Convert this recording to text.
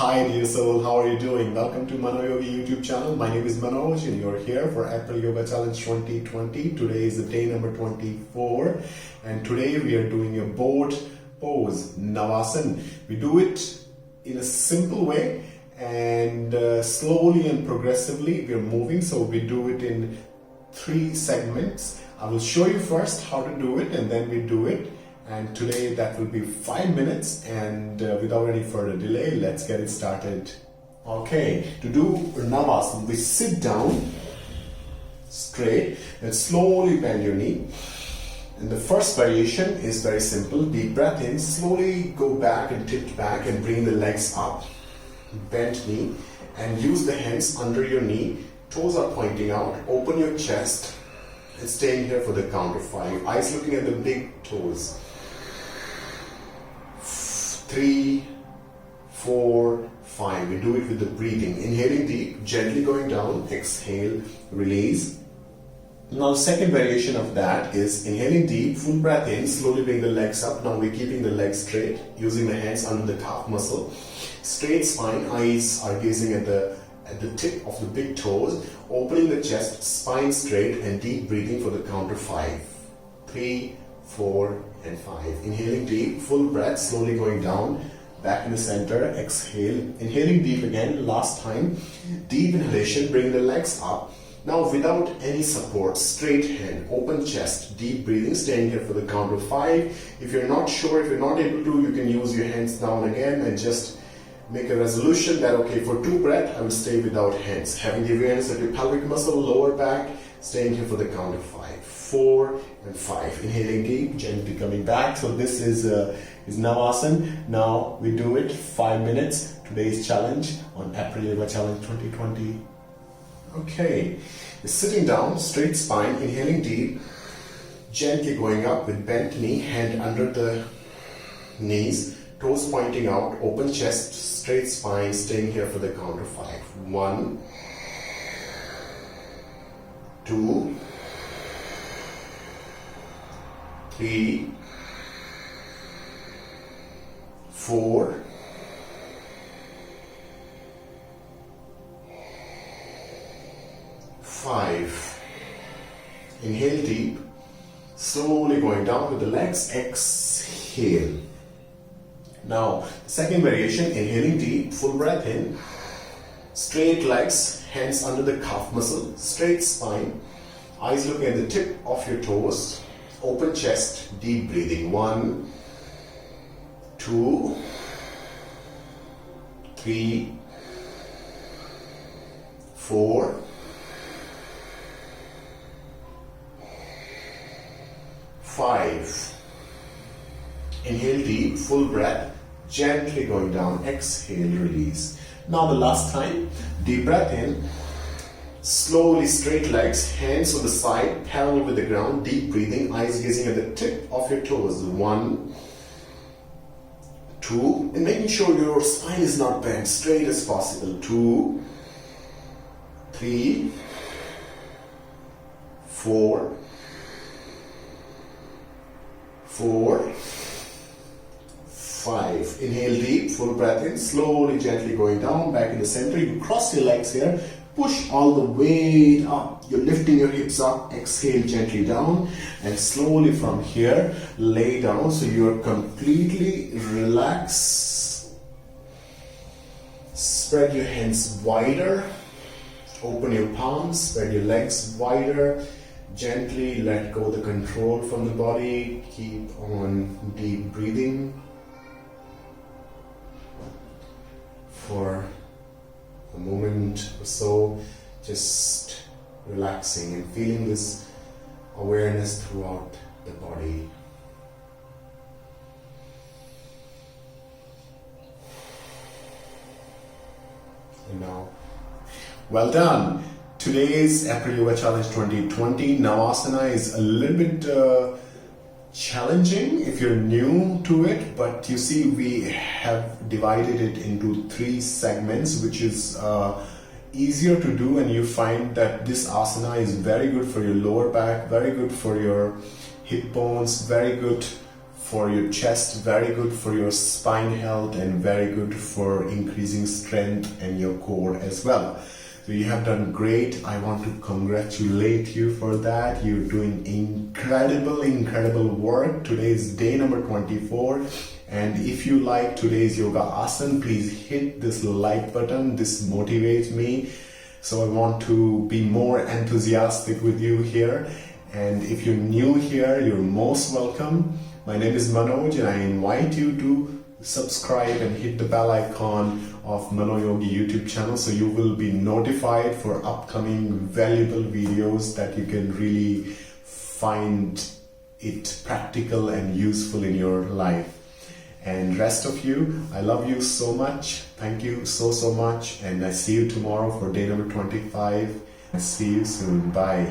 Hi dear soul, how are you doing? Welcome to Manoyogi YouTube channel. My name is Manoj and you're here for April Yoga Challenge 2020. Today is the day number 24 and today we are doing a boat pose, Navasana. We do it in a simple way and slowly and progressively we are moving. So we do it in 3 segments. I will show you first how to do it and then we do it. And today that will be 5 minutes and without any further delay, let's get it started. Okay, to do Navasana, we sit down straight and slowly bend your knee. And the first variation is very simple. Deep breath in, slowly go back and tilt back and bring the legs up. Bend knee and use the hands under your knee. Toes are pointing out. Open your chest and staying here for the count of 5. Eyes looking at the big toes. 3, 4, 5. We do it with the breathing. Inhaling deep, gently going down. Exhale, release. Now the second variation of that is inhaling deep, full breath in, slowly bring the legs up. Now we're keeping the legs straight, using the hands under the calf muscle. Straight spine, eyes are gazing at the tip of the big toes. Opening the chest, spine straight and deep breathing for the count of 5. 3, 4 and 5. Inhaling deep, full breath, slowly going down, back in the center, exhale. Inhaling deep again, last time. Deep inhalation, bring the legs up. Now without any support, straight hand, open chest, deep breathing, staying here for the count of 5. If you're not sure, if you're not able to, you can use your hands down again and just make a resolution that, okay, for 2 breaths, I will stay without hands. Having the awareness of your pelvic muscle, lower back, staying here for the count of 5. 4 and 5. Inhaling deep, gently coming back. So this is Navasana. Now we do it 5 minutes. Today's challenge on April Yoga Challenge 2020. Okay, sitting down, straight spine, inhaling deep, gently going up with bent knee, hand under the knees, toes pointing out, open chest, straight spine, staying here for the count of 5. 1, 2, 3, 4, 5. Inhale deep, slowly going down with the legs, exhale. Now, second variation, inhaling deep, full breath in, straight legs, hands under the calf muscle, straight spine, eyes looking at the tip of your toes, open chest, deep breathing. 1, 2, 3, 4, 5. Inhale deep, full breath, gently going down, exhale, release. Now the last time, deep breath in, slowly straight legs, hands on the side, parallel with the ground, deep breathing, eyes gazing at the tip of your toes. 1, 2, and making sure your spine is not bent, straight as possible. 2, 3, 4, 5. Inhale deep, full breath in, slowly, gently going down, back in the center. You cross your legs here, push all the weight up. You're lifting your hips up, exhale gently down, and slowly from here, lay down so you're completely relaxed. Spread your hands wider, open your palms, spread your legs wider. Gently let go the control from the body. Keep on deep breathing for a moment or so, just relaxing and feeling this awareness throughout the body. And now, well done. Today's April Yoga Challenge 2020 Navasana is a little bit challenging if you're new to it, but you see we have divided it into 3 segments, which is easier to do, and you find that this asana is very good for your lower back, very good for your hip bones, very good for your chest, very good for your spine health, and very good for increasing strength and your core as well. So you have done great. I want to congratulate you for that. You're doing incredible work. Today is day number 24. And if you like today's yoga asana, please hit this like button. This motivates me. So I want to be more enthusiastic with you here. And if you're new here, you're most welcome. My name is Manoj, and I invite you to subscribe and hit the bell icon of Manoyogi YouTube channel, so you will be notified for upcoming valuable videos that you can really find it practical and useful in your life. And rest of you, I love you so much. Thank you so much, and I see you tomorrow for day number 25. I see you soon. Bye.